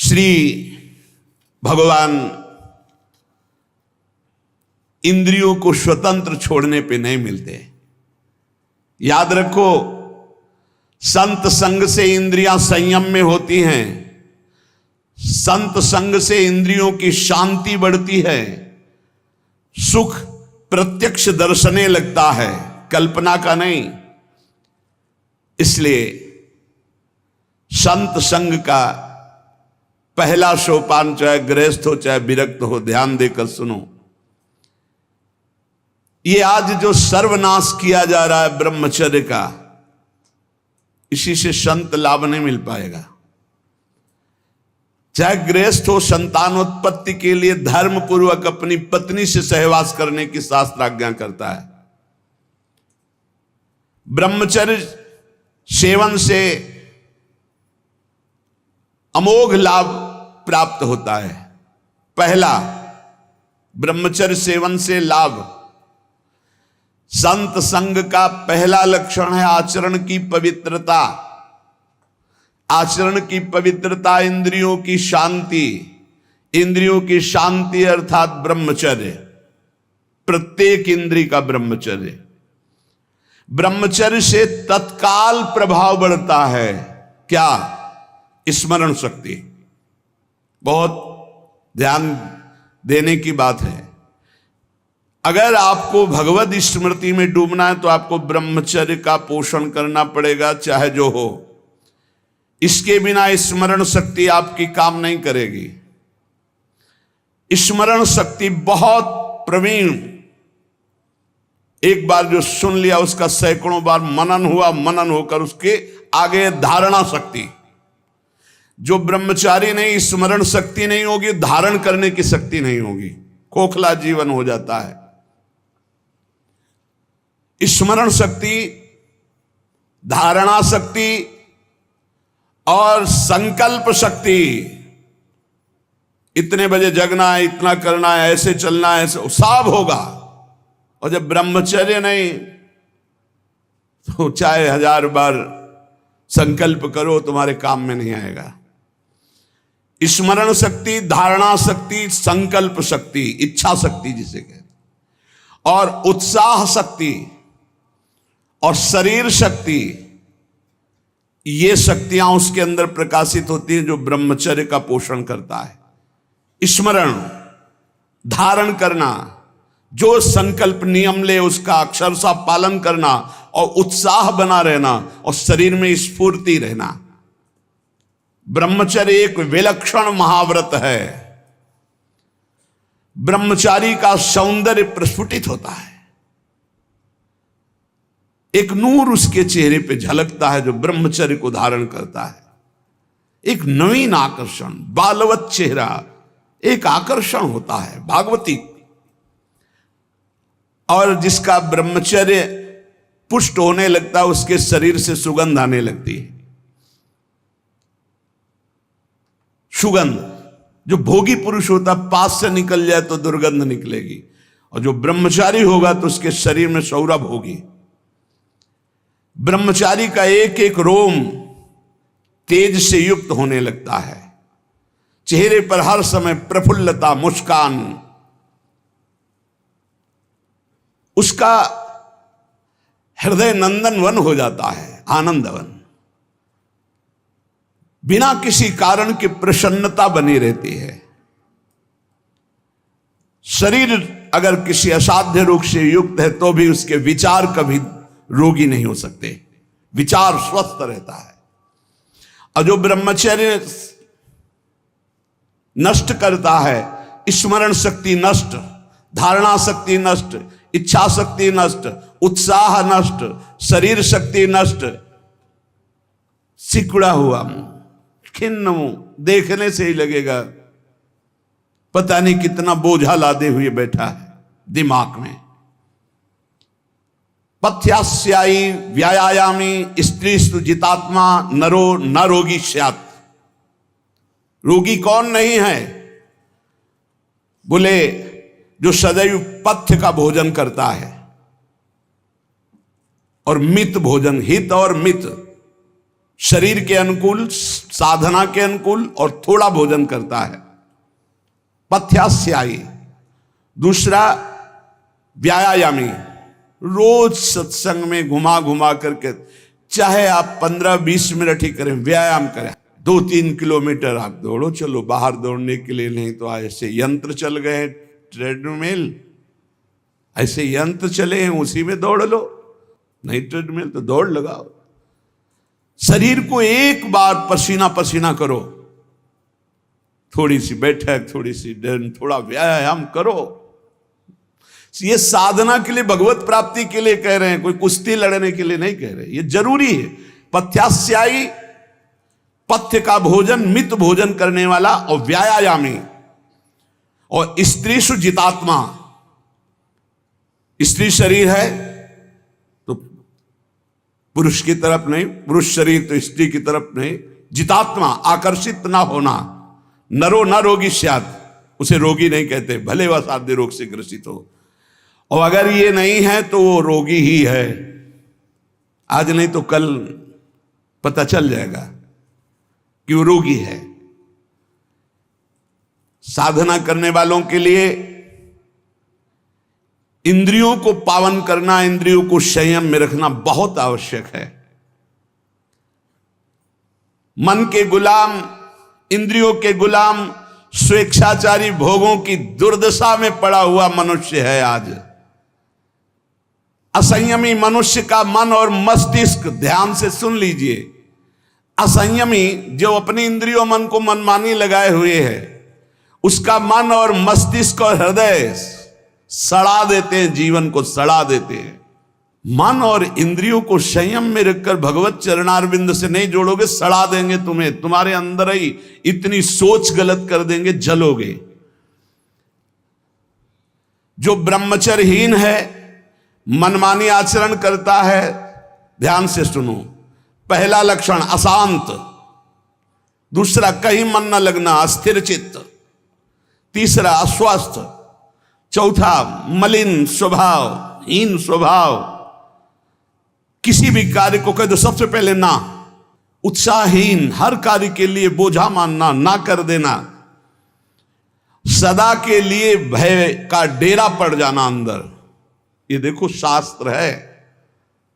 श्री भगवान इंद्रियों को स्वतंत्र छोड़ने पे नहीं मिलते। याद रखो, संत संग से इंद्रियां संयम में होती हैं, संत संग से इंद्रियों की शांति बढ़ती है, सुख प्रत्यक्ष दर्शने लगता है, कल्पना का नहीं। इसलिए संत संग का पहला सोपान, चाहे गृहस्थ हो चाहे विरक्त हो, ध्यान देकर सुनो। ये आज जो सर्वनाश किया जा रहा है ब्रह्मचर्य का, इसी से संत लाभ नहीं मिल पाएगा। चाहे गृहस्थ हो, संतानोत्पत्ति के लिए धर्म पूर्वक अपनी पत्नी से सहवास करने की शास्त्र आज्ञा करता है। ब्रह्मचर्य सेवन से अमोघ लाभ प्राप्त होता है। पहला, ब्रह्मचर्य सेवन से लाभ, संत संग का पहला लक्षण है आचरण की पवित्रता। आचरण की पवित्रता, इंद्रियों की शांति। इंद्रियों की शांति अर्थात ब्रह्मचर्य, प्रत्येक इंद्रिय का ब्रह्मचर्य। ब्रह्मचर्य से तत्काल प्रभाव बढ़ता है। क्या? स्मरण शक्ति। बहुत ध्यान देने की बात है। अगर आपको भगवत स्मृति में डूबना है तो आपको ब्रह्मचर्य का पोषण करना पड़ेगा, चाहे जो हो। इसके बिना स्मरण शक्ति आपकी काम नहीं करेगी। स्मरण शक्ति बहुत प्रवीण, एक बार जो सुन लिया उसका सैकड़ों बार मनन हुआ, मनन होकर उसके आगे धारणा शक्ति। जो ब्रह्मचारी नहीं, स्मरण शक्ति नहीं होगी, धारण करने की शक्ति नहीं होगी, खोखला जीवन हो जाता है। स्मरण शक्ति, धारणा शक्ति और संकल्प शक्ति। इतने बजे जगना है, इतना करना है, ऐसे चलना है, ऐसे सब होगा। और जब ब्रह्मचर्य नहीं तो चाहे 1000 बार संकल्प करो, तुम्हारे काम में नहीं आएगा। स्मरण शक्ति, धारणा शक्ति, संकल्प शक्ति, इच्छा शक्ति जिसे कहते, और उत्साह शक्ति और शरीर शक्ति, ये शक्तियां उसके अंदर प्रकाशित होती हैं जो ब्रह्मचर्य का पोषण करता है। स्मरण, धारण करना, जो संकल्प नियम ले उसका अक्षरशः पालन करना, और उत्साह बना रहना, और शरीर में स्फूर्ति रहना। ब्रह्मचर्य एक विलक्षण महाव्रत है। ब्रह्मचारी का सौंदर्य प्रस्फुटित होता है। एक नूर उसके चेहरे पे झलकता है जो ब्रह्मचर्य को धारण करता है। एक नवीन आकर्षण, बालवत चेहरा, एक आकर्षण होता है भागवती। और जिसका ब्रह्मचर्य पुष्ट होने लगता है, उसके शरीर से सुगंध आने लगती है। सुगंध, जो भोगी पुरुष होता पास से निकल जाए तो दुर्गंध निकलेगी, और जो ब्रह्मचारी होगा तो उसके शरीर में सौरभ होगी। ब्रह्मचारी का एक एक रोम तेज से युक्त होने लगता है। चेहरे पर हर समय प्रफुल्लता, मुस्कान, उसका हृदय नंदनवन हो जाता है, आनंदवन। बिना किसी कारण की प्रसन्नता बनी रहती है। शरीर अगर किसी असाध्य रोग से युक्त है तो भी उसके विचार कभी रोगी नहीं हो सकते, विचार स्वस्थ रहता है। और जो ब्रह्मचर्य नष्ट करता है, स्मरण शक्ति नष्ट, धारणा शक्ति नष्ट, इच्छा शक्ति नष्ट, उत्साह नष्ट, शरीर शक्ति नष्ट, सिकुड़ा हुआ मुंह, खिन्न मुंह, देखने से ही लगेगा पता नहीं कितना बोझा लादे हुए बैठा है दिमाग में। पथ्यास्यायी व्यायामी स्त्रीस्तु जितात्मा नरो न रोगी स्यात्। रोगी कौन नहीं है? बोले जो सदैव पथ्य का भोजन करता है और मित भोजन, हित और मित, शरीर के अनुकूल, साधना के अनुकूल, और थोड़ा भोजन करता है, पथ्यास्यायी। दूसरा व्यायामी, रोज सत्संग में घुमा घुमा करके, चाहे आप 15-20 मिनट ही करें, व्यायाम करें, 2-3 किलोमीटर आप दौड़ो, चलो बाहर दौड़ने के लिए, नहीं तो ऐसे यंत्र चल गए हैं, ट्रेडमिल, ऐसे यंत्र चले हैं, उसी में दौड़ लो, नहीं ट्रेडमिल तो दौड़ लगाओ। शरीर को एक बार पसीना पसीना करो, थोड़ी सी बैठक, थोड़ी सी डर, थोड़ा व्यायाम करो। ये साधना के लिए, भगवत प्राप्ति के लिए कह रहे हैं, कोई कुश्ती लड़ने के लिए नहीं कह रहे, ये जरूरी है। पथ्यास्यायी, पथ्य का भोजन, मित भोजन करने वाला, और व्यायामी। और स्त्रीषु जितात्मा, स्त्री शरीर है तो पुरुष की तरफ नहीं, पुरुष शरीर तो स्त्री की तरफ नहीं, जितात्मा, आकर्षित ना होना। नरो न रोगी स्यात्, उसे रोगी नहीं कहते, भले वह साध्य रोग से ग्रसित हो, और अगर ये नहीं है तो वो रोगी ही है। आज नहीं तो कल पता चल जाएगा कि वो रोगी है। साधना करने वालों के लिए इंद्रियों को पावन करना, इंद्रियों को संयम में रखना बहुत आवश्यक है। मन के गुलाम, इंद्रियों के गुलाम, स्वेच्छाचारी भोगों की दुर्दशा में पड़ा हुआ मनुष्य है आज। असंयमी मनुष्य का मन और मस्तिष्क, ध्यान से सुन लीजिए, असंयमी जो अपनी इंद्रियों मन को मनमानी लगाए हुए है, उसका मन और मस्तिष्क और हृदय सड़ा देते हैं, जीवन को सड़ा देते हैं। मन और इंद्रियों को संयम में रखकर भगवत चरणारविंद से नहीं जोड़ोगे, सड़ा देंगे तुम्हें, तुम्हारे अंदर ही इतनी सोच गलत कर देंगे, जलोगे। जो ब्रह्मचर्यहीन है, मनमानी आचरण करता है, ध्यान से सुनो, पहला लक्षण अशांत, दूसरा कहीं मन न लगना, अस्थिर चित्त, तीसरा अस्वस्थ, चौथा मलिन स्वभाव, हीन स्वभाव, किसी भी कार्य को कह दो सबसे पहले ना, उत्साहहीन, हर कार्य के लिए बोझा मानना, ना कर देना, सदा के लिए भय का डेरा पड़ जाना अंदर। ये देखो शास्त्र है,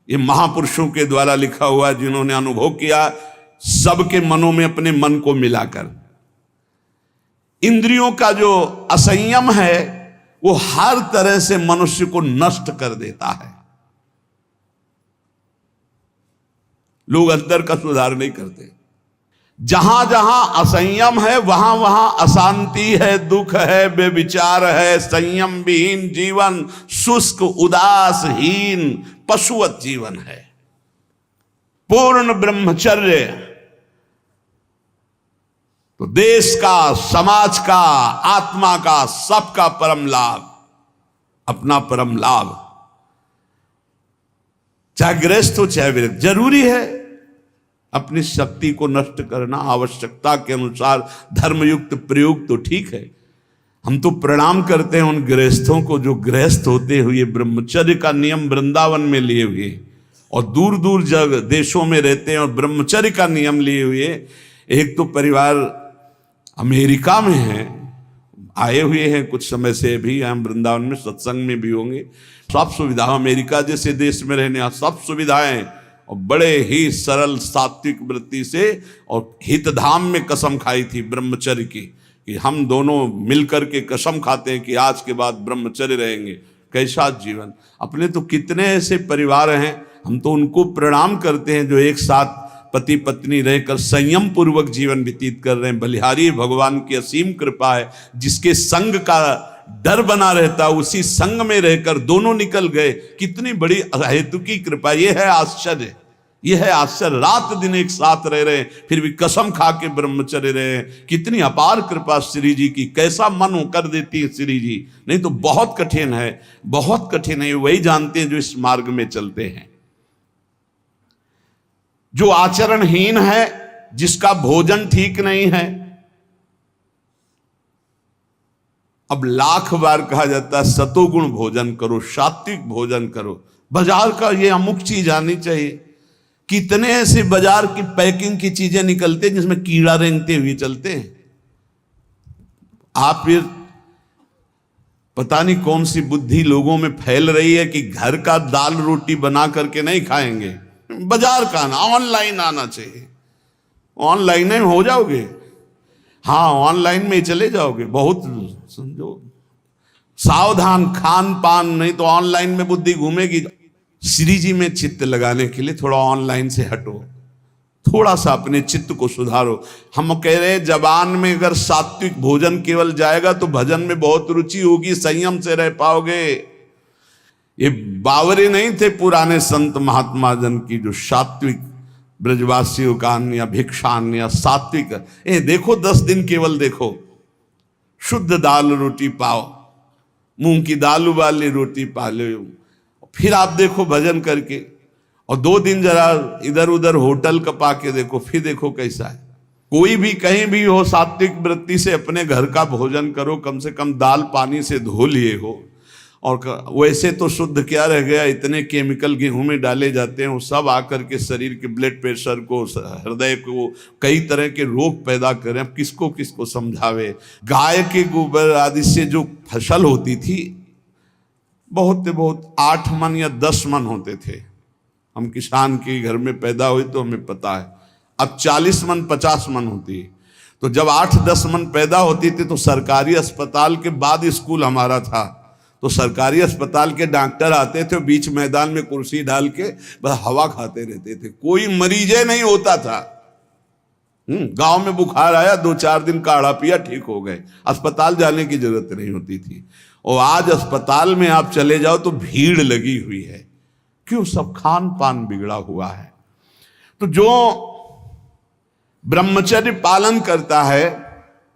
ये महापुरुषों के द्वारा लिखा हुआ, जिन्होंने अनुभव किया सबके मनों में अपने मन को मिलाकर। इंद्रियों का जो असंयम है वो हर तरह से मनुष्य को नष्ट कर देता है। लोग अंदर का सुधार नहीं करते। जहां जहां असंयम है वहां वहां अशांति है, दुख है, बेविचार है, संयम विहीन जीवन, शुष्क उदासहीन पशुवत जीवन है। पूर्ण ब्रह्मचर्य तो देश का, समाज का, आत्मा का, सबका परम लाभ, अपना परम लाभ, चाहे गृहस्थ हो चाहे विरक्त। जरूरी है अपनी शक्ति को नष्ट करना, आवश्यकता के अनुसार धर्मयुक्त प्रयोग तो ठीक है। हम तो प्रणाम करते हैं उन गृहस्थों को जो गृहस्थ होते हुए ब्रह्मचर्य का नियम वृंदावन में लिए हुए और दूर दूर जगह देशों में रहते हैं और ब्रह्मचर्य का नियम लिए हुए। एक तो परिवार अमेरिका में है, आए हुए हैं कुछ समय से, भी हम वृंदावन में सत्संग में भी होंगे। सब सुविधा, अमेरिका जैसे देश में रहने सब सुविधाएं, और बड़े ही सरल सात्विक वृत्ति से, और हितधाम में कसम खाई थी ब्रह्मचर्य की कि हम दोनों मिलकर के कसम खाते हैं कि आज के बाद ब्रह्मचर्य रहेंगे। कैसा जीवन! अपने तो कितने ऐसे परिवार हैं, हम तो उनको प्रणाम करते हैं जो एक साथ पति पत्नी रहकर संयम पूर्वक जीवन व्यतीत कर रहे हैं। बलिहारी भगवान की असीम कृपा है, जिसके संग का डर बना रहता उसी संग में रहकर दोनों निकल गए। कितनी बड़ी अहेतुकी कृपा! ये है आश्चर्य, ये है आश्चर्य। रात दिन एक साथ रह रहे हैं, फिर भी कसम खा के ब्रह्मचर्य रहे हैं। कितनी अपार कृपा श्री जी की! कैसा मन कर देती है श्री जी, नहीं तो बहुत कठिन है, बहुत कठिन है। वही जानते हैं जो इस मार्ग में चलते हैं। जो आचरणहीन है, जिसका भोजन ठीक नहीं है, अब लाख बार कहा जाता है सतोगुण भोजन करो, सात्विक भोजन करो। बाजार का ये अमुक चीज आनी चाहिए, कितने ऐसे बाजार की पैकिंग की चीजें निकलते हैं जिसमें कीड़ा रेंगते हुए चलते हैं। आप फिर पता नहीं कौन सी बुद्धि लोगों में फैल रही है कि घर का दाल रोटी बना करके नहीं खाएंगे, बाजार का आना, ऑनलाइन आना चाहिए। ऑनलाइन में हो जाओगे, हाँ ऑनलाइन में ही चले जाओगे। बहुत समझो सावधान, खान पान नहीं तो ऑनलाइन में बुद्धि घूमेगी। श्री जी में चित्त लगाने के लिए थोड़ा ऑनलाइन से हटो, थोड़ा सा अपने चित्त को सुधारो। हम कह रहे हैं जबान में अगर सात्विक भोजन केवल जाएगा तो भजन में बहुत रुचि होगी, संयम से रह पाओगे। ये बावरे नहीं थे पुराने संत महात्मा जन की जो सात्विक ब्रजवासियों का अन्न या भिक्षान्न या सात्विक, देखो 10 दिन केवल देखो, शुद्ध दाल रोटी पाओ, मूंग की दाल वाली रोटी पा लो, फिर आप देखो भजन करके। और 2 दिन जरा इधर उधर होटल का पाके देखो, फिर देखो कैसा है। कोई भी कहीं भी हो, सात्विक वृत्ति से अपने घर का भोजन करो, कम से कम दाल पानी से धो लिए हो। और वैसे तो शुद्ध क्या रह गया, इतने केमिकल गेहूं में डाले जाते हैं, वो सब आकर के शरीर के ब्लड प्रेशर को, हृदय को, कई तरह के रोग पैदा करें। अब किसको किसको समझावे। गाय के गोबर आदि से जो फसल होती थी, बहुत 8 मन या 10 मन होते थे। हम किसान के घर में पैदा हुए तो हमें पता है। अब 40 मन 50 मन होती है। तो जब 8-10 मन पैदा होती थी तो सरकारी अस्पताल के बाद स्कूल हमारा था, तो सरकारी अस्पताल के डॉक्टर आते थे, बीच मैदान में कुर्सी डाल के बस हवा खाते रहते थे, कोई मरीजे नहीं होता था। गांव में बुखार आया, 2-4 दिन काढ़ा पिया, ठीक हो गए, अस्पताल जाने की जरूरत नहीं होती थी। और आज अस्पताल में आप चले जाओ तो भीड़ लगी हुई है। क्यों? सब खान पान बिगड़ा हुआ है। तो जो ब्रह्मचर्य पालन करता है,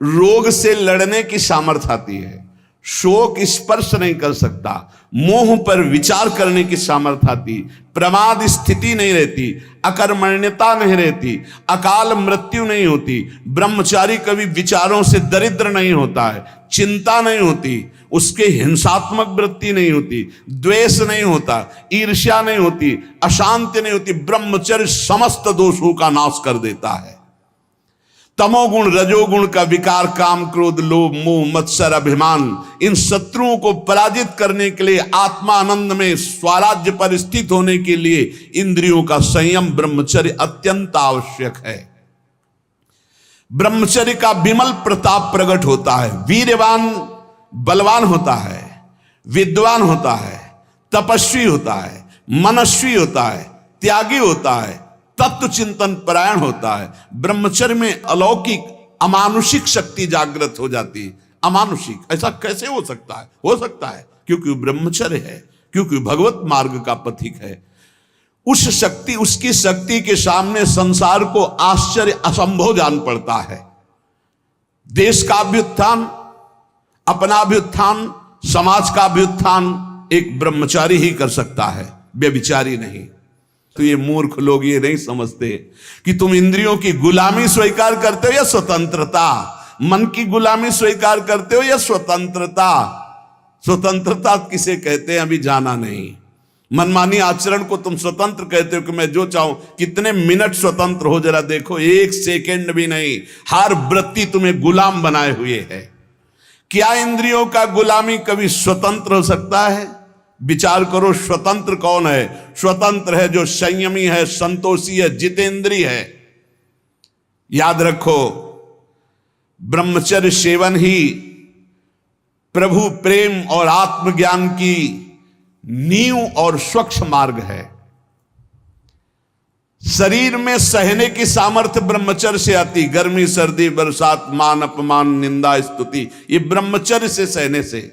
रोग से लड़ने की सामर्थ्य आती है, शोक स्पर्श नहीं कर सकता, मोह पर विचार करने की सामर्थ्य आती, प्रमाद स्थिति नहीं रहती, अकर्मण्यता नहीं रहती, अकाल मृत्यु नहीं होती। ब्रह्मचारी कभी विचारों से दरिद्र नहीं होता है, चिंता नहीं होती, उसके हिंसात्मक वृत्ति नहीं होती, द्वेष नहीं होता, ईर्ष्या नहीं होती, अशांति नहीं होती। ब्रह्मचर्य समस्त दोषों का नाश कर देता है। तमोगुण रजोगुण का विकार, काम क्रोध लोभ मोह मत्सर अभिमान, इन शत्रुओं को पराजित करने के लिए, आत्मा आनंद में स्वराज्य पर स्थित होने के लिए इंद्रियों का संयम ब्रह्मचर्य अत्यंत आवश्यक है। ब्रह्मचर्य का विमल प्रताप प्रकट होता है। वीरवान बलवान होता है, विद्वान होता है, तपस्वी होता है, मनस्वी होता है, त्यागी होता है, तत्व चिंतन परायण होता है। ब्रह्मचर्य में अलौकिक अमानुषिक शक्ति जागृत हो जाती है। अमानुषिक ऐसा कैसे हो सकता है? हो सकता है क्योंकि ब्रह्मचर्य है, क्योंकि भगवत मार्ग का पथिक है। उस शक्ति, उसकी शक्ति के सामने संसार को आश्चर्य असंभव जान पड़ता है। देश का अभ्युत्थान, अपना अभ्युत्थान, समाज का अभ्युत्थान एक ब्रह्मचारी ही कर सकता है, व्यभिचारी नहीं। तो ये मूर्ख लोग ये नहीं समझते कि तुम इंद्रियों की गुलामी स्वीकार करते हो या स्वतंत्रता, मन की गुलामी स्वीकार करते हो या स्वतंत्रता। स्वतंत्रता किसे कहते हैं अभी जाना नहीं। मनमानी आचरण को तुम स्वतंत्र कहते हो कि मैं जो चाहूं, कितने मिनट स्वतंत्र हो जरा देखो, 1 सेकेंड भी नहीं। हर वृत्ति तुम्हें गुलाम बनाए हुए है। क्या इंद्रियों का गुलामी कभी स्वतंत्र हो सकता है? विचार करो, स्वतंत्र कौन है? स्वतंत्र है जो संयमी है, संतोषी है, जितेंद्रिय है। याद रखो, ब्रह्मचर्य सेवन ही प्रभु प्रेम और आत्मज्ञान की नींव और स्वच्छ मार्ग है। शरीर में सहने की सामर्थ्य ब्रह्मचर्य से आती। गर्मी सर्दी बरसात मान अपमान निंदा स्तुति, ये ब्रह्मचर्य से सहने से।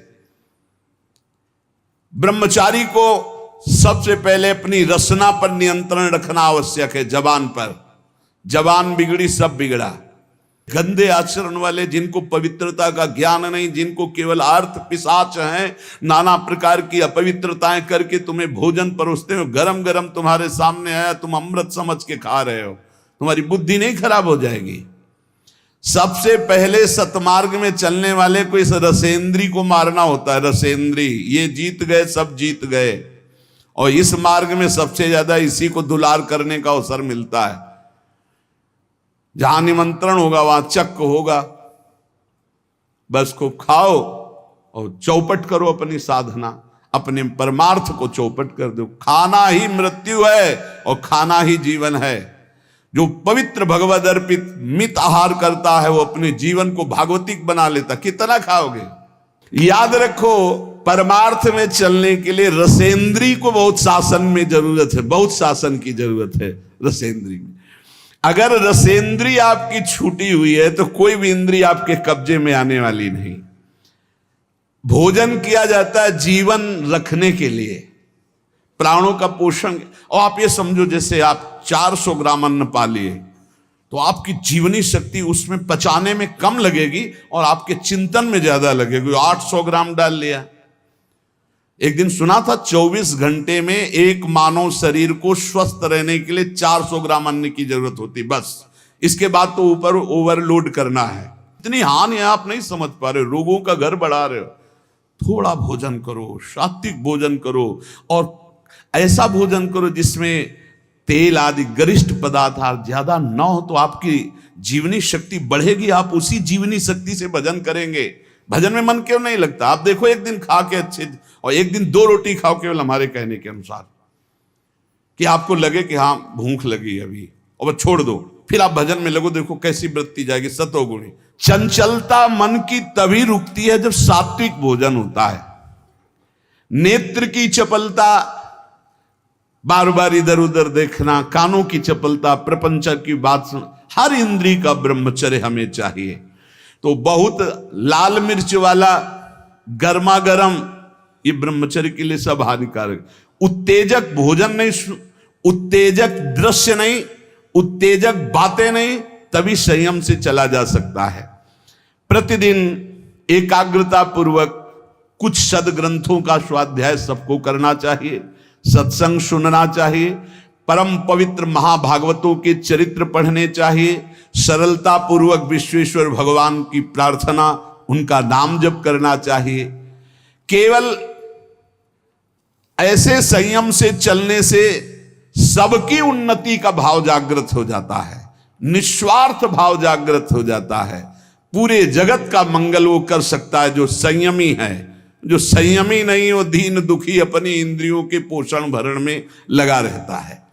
ब्रह्मचारी को सबसे पहले अपनी रसना पर नियंत्रण रखना आवश्यक है। जबान पर, जबान बिगड़ी सब बिगड़ा। गंदे आचरण वाले, जिनको पवित्रता का ज्ञान नहीं, जिनको केवल अर्थ पिशाच हैं, नाना प्रकार की अपवित्रताएं करके तुम्हें भोजन परोसते हो, गरम गरम तुम्हारे सामने आया, तुम अमृत समझ के खा रहे हो, तुम्हारी बुद्धि नहीं खराब हो जाएगी? सबसे पहले सतमार्ग में चलने वाले को इस रसेंद्री को मारना होता है। रसेंद्री, ये जीत गए, सब जीत गए। और इस मार्ग में सबसे ज्यादा इसी को दुलार करने का अवसर मिलता है। जहां निमंत्रण होगा वहां चक्क होगा, बस को खाओ और चौपट करो अपनी साधना, अपने परमार्थ को चौपट कर दो। खाना ही मृत्यु है और खाना ही जीवन है। जो पवित्र भगवद अर्पित मित आहार करता है वो अपने जीवन को भागवतिक बना लेता। कितना खाओगे? याद रखो, परमार्थ में चलने के लिए रसेंद्री को बहुत शासन में जरूरत है, बहुत शासन की जरूरत है रसेंद्री में। अगर रसेंद्री आपकी छूटी हुई है तो कोई भी इंद्री आपके कब्जे में आने वाली नहीं। भोजन किया जाता है जीवन रखने के लिए, प्राणों का पोषण। और आप ये समझो जैसे आप 400 ग्राम अन्न पा लिए तो आपकी जीवनी शक्ति उसमें पचाने में कम लगेगी और आपके चिंतन में ज्यादा लगेगी। 800 ग्राम डाल लिया। एक दिन सुना था 24 घंटे में एक मानव शरीर को स्वस्थ रहने के लिए 400 ग्राम अन्न की जरूरत होती, बस। इसके बाद तो ऊपर ओवरलोड करना है। इतनी हानि आप नहीं समझ पा रहे, रोगों का घर बढ़ा रहे हो। थोड़ा भोजन करो, सात्विक भोजन करो और ऐसा भोजन करो जिसमें तेल आदि गरिष्ठ पदार्थ ज्यादा न हो, तो आपकी जीवनी शक्ति बढ़ेगी। आप उसी जीवनी शक्ति से भजन करेंगे। भजन में मन क्यों नहीं लगता? आप देखो, एक दिन खा के अच्छे और एक दिन 2 रोटी खाओ केवल हमारे कहने के अनुसार, कि आपको लगे कि हाँ भूख लगी अभी, और बस छोड़ दो, फिर आप भजन में लगो। देखो कैसी वृत्ति जाएगी, सतोगुणी। चंचलता मन की तभी रुकती है जब सात्विक भोजन होता है। नेत्र की चपलता, बार बार इधर उधर देखना, कानों की चपलता, प्रपंच की बात सुन, हर इंद्री का ब्रह्मचर्य हमें चाहिए। तो बहुत लाल मिर्च वाला गर्मा गर्म ये ब्रह्मचर्य के लिए सब हानिकारक। उत्तेजक भोजन नहीं, उत्तेजक दृश्य नहीं, उत्तेजक बातें नहीं, तभी संयम से चला जा सकता है। प्रतिदिन एकाग्रता पूर्वक कुछ सदग्रंथों का स्वाध्याय सबको करना चाहिए, सत्संग सुनना चाहिए, परम पवित्र महाभागवतों के चरित्र पढ़ने चाहिए, सरलता पूर्वक विश्वेश्वर भगवान की प्रार्थना, उनका नाम जप करना चाहिए। केवल ऐसे संयम से चलने से सबकी उन्नति का भाव जागृत हो जाता है, निस्वार्थ भाव जागृत हो जाता है। पूरे जगत का मंगल वो कर सकता है जो संयमी है। जो संयमी नहीं, वो दीन दुखी अपनी इंद्रियों के पोषण भरण में लगा रहता है।